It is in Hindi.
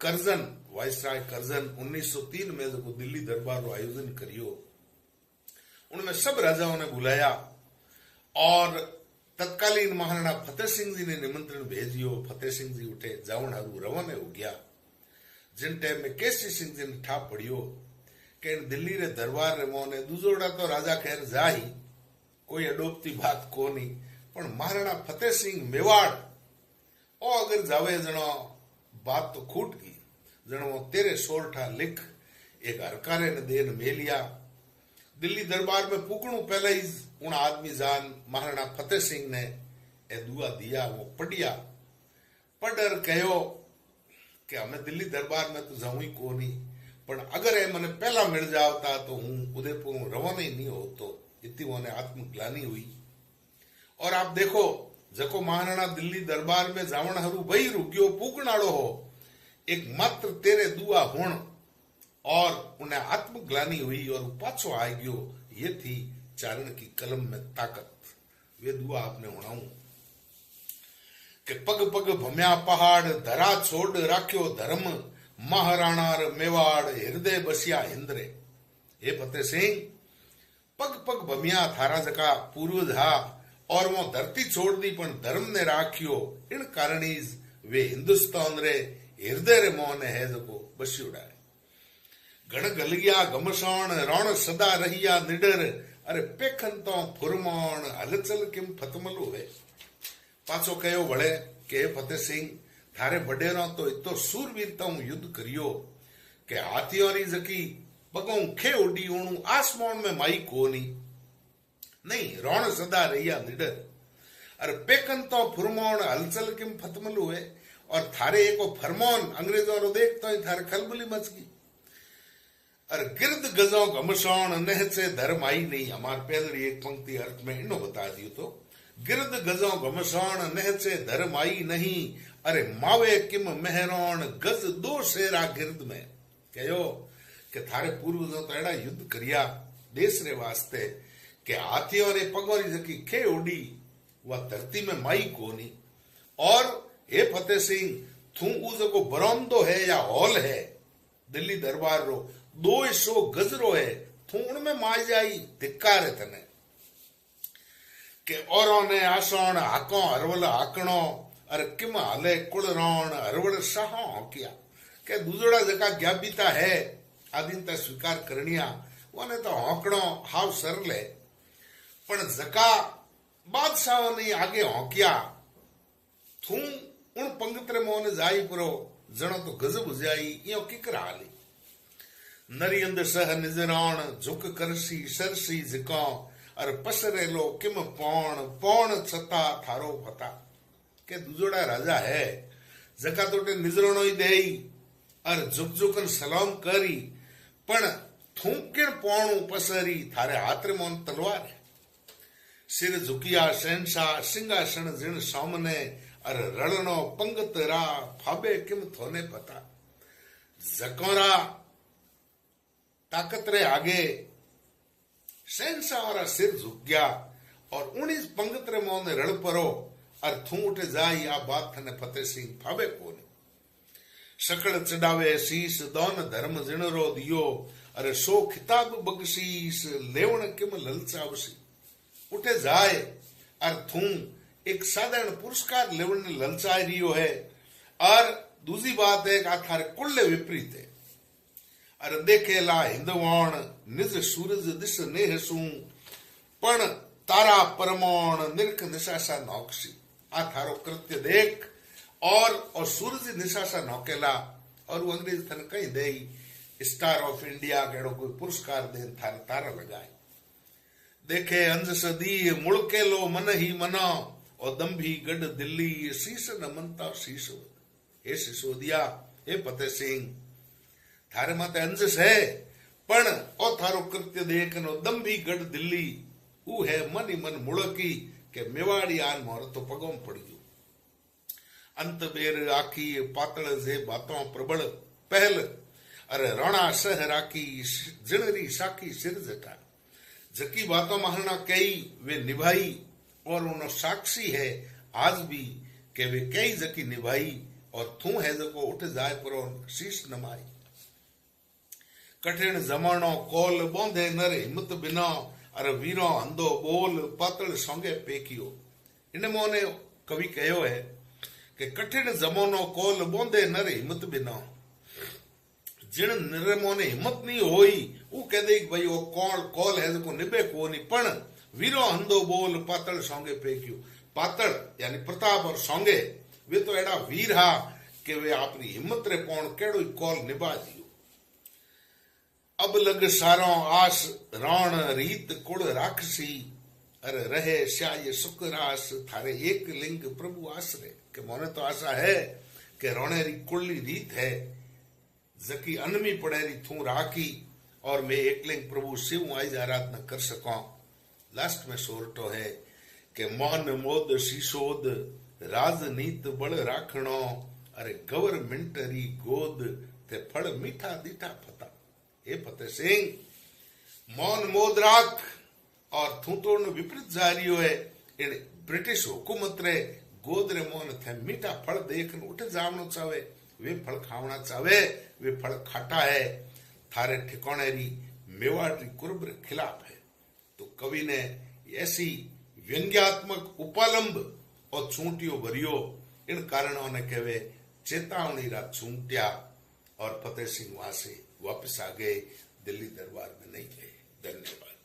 करजन वायसराय करजन 1903 में जो दिल्ली दरबार रो आयोजन करियो, उनमें सब राजाओं ने बुलाया और तत्कालीन महाराणा फतेह सिंह जी ने निमंत्रण भेजियो। फतेह सिंह जी उठे जावण हारू रवाने हो गया। जिन टाइम में केसरी सिंह जी ने ठाप पड़ियो कि दिल्ली रे दरबार रे मोने दूजोड़ा तो राजा खैर जाही, कोई अडोपती बात कोनी, पण महाराणा फतेह सिंह मेवाड़ ओ अगर जावे जनो बात तो खूट गई, जनो तेरे सोरठा लिख एक हरकारे ने देन मेलिया। दिल्ली दरबार में पुकणु पहले ही उन आदमी जान महाराणा फतेह सिंह ने ए दुआ दिया। वो पढ़िया पढ़र कहो कि हमें दिल्ली दरबार में तो जाऊं ही को नहीं, पण अगर ए मने पहला मिल जावता तो हूं उदयपुर रवाना ही नहीं होतो। इतनी उन्हें आत्मग्लानी हुई। और आप देखो जको महाराणा दिल्ली दरबार में जावण हरू वही रुग्यो पुकणाड़ो हो, एक मात्र तेरे दुआ हुण और उन्हें आत्मग्लानी हुई और पाछो आ गयो। ये थी चारण की कलम में ताकत। वे दुआ आपने उड़ाऊं कि पग पग भम्या पहाड़ धरा छोड़ राख्यो धर्म, महाराणा मेवाड़ हृदय बसिया इंद्रे। हे फतेह सिंह, पग पग भम्या थारा जका पूर्वज हा और वो धरती छोड़ दी पण धर्म ने राख्यो। इन कारणीज वे हिंदुस्तान रे हृदय रे मोह ने है जको बस्योड़ा है। गण गलिया घमसाण रण सदा रहिया निडर, अरे पेखन तो फुरमाण हलचल किम फतमलू है। पाछो कहो वड़े के फतेह सिंह थारे बडेरा तो इतो सूरवीरता युद्ध करियो के हाथियों री जकी पगों खे उड़ी उणु आसमान में माई कोनी नहीं, रण सदा रहिया निडर, अरे पेखन तो फुरमाण हलचल किम फतमलू है। और थारे एको फरमान अंग्रेजों रो देखतो ही थारे खलबली मच गई। और गिरद गजों घमसाण नेह से धर्म आई नहीं। हमार पहली एक पंक्ति अर्थ में इनो बता दियो तो गिरद गजों घमसाण नेह से धर्म आई नहीं, अरे मावे किम मेहरान गज दो शेरा गिरद में। कहो कि थारे पूर्वजों तो एड़ा युद्ध करिया देश रे वास्ते कि हाथियों रे पगों री जकी खे उड़ी वह धरती में माई कोनी। और हे फतेह सिंह, थू उस को बरामदो है या हॉल है दिल्ली दरबार रो 200 गजरो है, थू उनमें माई जाई धिक्कार है तने के औरों ने आसोण हाको हरवल हाकणो, अरे किम हले कुलराण हरवल साहो हकिया के दूजोड़ा जका ज्ञाबिता है आदिनता स्वीकार करनिया वने तो हौकणो हाव सरल है, पण जका बादशाह ने आगे हौकिया थू उन पंगत्र मोने जाई परो जणो तो गजब जाई यो किकरा हाली। नरियंद सह निजराण झुक करसी सरसी जिको, अर पसरेलो किम पौण पौण छता थारो फता के दूजोड़ा राजा है जका तोटे निजरणो ही देई अर झुक झुकन सलाम करी, पण थूकिन पौणु पसरी थारे हाथ रे मोन तलवार है। सिर झुकिया शहनशाह सिंहासन जिन सामने, अर रणनो पंगत रा फाबे किम थोने पता। जकोरा ताकत रे आगे शहनशाह वाला सिर झुक गया और 19 पंगत रे मोने रण परो और थू उठे जाई। आ बात थने फतेह सिंह फाबे कोने। सकड़ चढ़ावे शीस दोन धर्म जिणरो दियो, अरे सो खिताब बगशीस लेवण किम ललचावसी। उठे जाए और थू एक साधारण पुरस्कार लेवण ने ललचाई रियो है। और दूसरी बात है कि थारे कुल्ले विपरीत है। अरे देखेला हिंदवाण निज सूरज दिस नेहसू, पण तारा परमाण निरख निशासा नौकसी। आ थारो कृत्य देख और सूरज निशासा नौकेला और वो अंग्रेज थन कहीं दे स्टार ऑफ इंडिया केड़ो कोई पुरस्कार दे थारे तारा लगाए। देखे अंज सदी मुड़केलो मन ही मना और दम्भी गढ़ दिल्ली शीश न मनता शीश। हे सिसोदिया, हे फतेह सिंह, थारे माते अंजस है पण ओ थारो कृत्य देख नो दम्भी गढ़ दिल्ली ऊ है मन ही मन मुड़की के मेवाड़ी आन मोर तो पगों पड़ गयो। अंत बेर आखी पातल जे बातों प्रबल पहल, अरे रणा सह राखी जिणरी साखी सिर जटा। जकी बातों महाराणा कई वे निभाई और उन साक्षी है आज भी के वे कई जकी निभाई और थू है जो उठ जाए परो शीश नमाई। कठिन जमानो कोल बोंधे नर हिम्मत बिना अरे वीरो अंधो बोल पातल सोंगे पेकियो। इन मोने कवि कहो है कि कठिन जमानो कोल बोंधे नर हिम्मत बिना, जिन निरमो ने हिम्मत नहीं होई वो कह दे भाई वो कॉल है जो निभे को नहीं, पण वीरो अंधो बोल पातल सोंगे पेकियो। पातल यानी प्रताप और सोंगे वे तो एड़ा वीर हा कि वे अपनी हिम्मत रे पौन केड़ो कॉल निभा दियो। अब लग सारो आस रण रीत कुड़ राखसी, अरे रहे श्याय सुख रास थारे एक लिंग प्रभु आसरे। के मोने तो आशा है कि रोनेरी कुल्ली रीत है जकी अनमी पड़ेरी थू राखी और मैं एकलिंग प्रभु शिव आज आराधना कर सका। लास्ट में सोरटो है कि मोहन मोद शीशोद राजनीत बड़ राखणो, अरे गवर्नमेंट री गोद ते फल मीठा दीठा फता। हे फतेह सिंह मौन मोद राख और थू तो विपरीत जा रही है इन ब्रिटिश हुकूमत रे गोद रे मोहन थे मीठा फल देखन उठ जावनो चाहे, वे फल खावना चाहे, वे फल खाटा है थारे ठिकाने री मेवाड़ री कुर्ब रे खिलाफ है। तो कवि ने ऐसी व्यंग्यात्मक उपालंब और चूंटियों भरियो इन कारणों ने कहवे चेतावनी रा चूंटिया। और फतेह सिंह वहां से वापस आ गए, दिल्ली दरबार में नहीं गए। धन्यवाद।